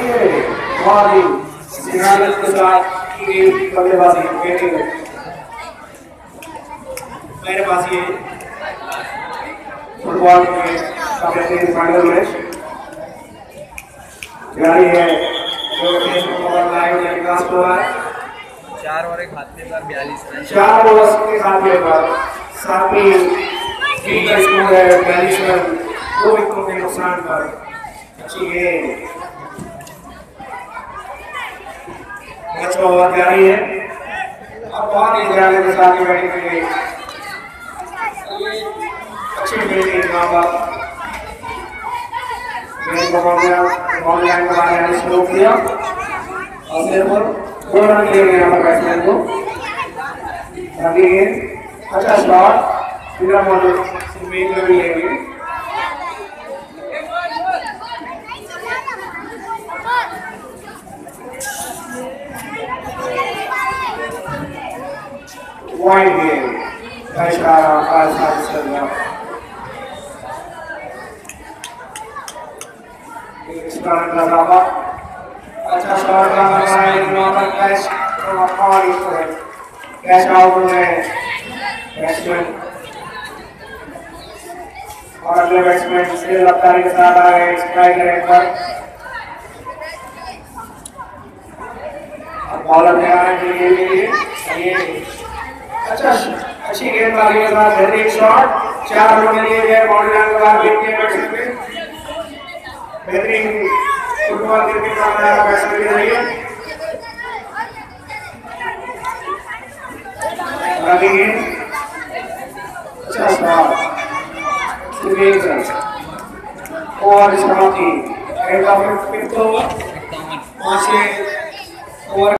बहुत ही सिंगारत के साथ की गई बल्लेबाजी बैटिंग मेरे पास ये फुटबॉल के कप्तान फाइनल मैच जारी है जो देश में मोबाइल लाइव टेलीकास्ट हो रहा है 4 ओवर खाते पर 42 रन 4 ओवर के खाते पर साथी का स्कोर है 42 रन 2 विकेटों के नुकसान पर अच्छी गेंद मैच का ओवर जारी है और बहुत ही ध्यान के साथ बैटिंग की अच्छी फील्डिंग यहाँ पर गेंद को बॉल लाइन के बाहर आने से रोक दिया और सिर्फ 2 रन लिए गए यहाँ पर बैट्समैन को अभी गेंद अच्छा शॉट बिना बॉल स्पिन में भी लेंगे वाइड गेम इशारा का चल रहा अच्छा शॉट लगा है नॉर्मल कैच और कैच आउट है बैट्समैन और अगले बैट्समैन से रफ्तारी के साथ आ रहे स्ट्राइक रेट पर बॉलर ने आ रहे हैं ये अच्छा अच्छी गेंदबाजी के साथ बेहतरीन शॉट 4 रन लिए गए बाउंड्री लाइन के बाहर विकेट बैट्समैन बेहतरीन फुटबॉल क्रिकेट का नया बैट्समैन भी रही है अभी अच्छा शॉट और समाप्ति end of 5th over 5 over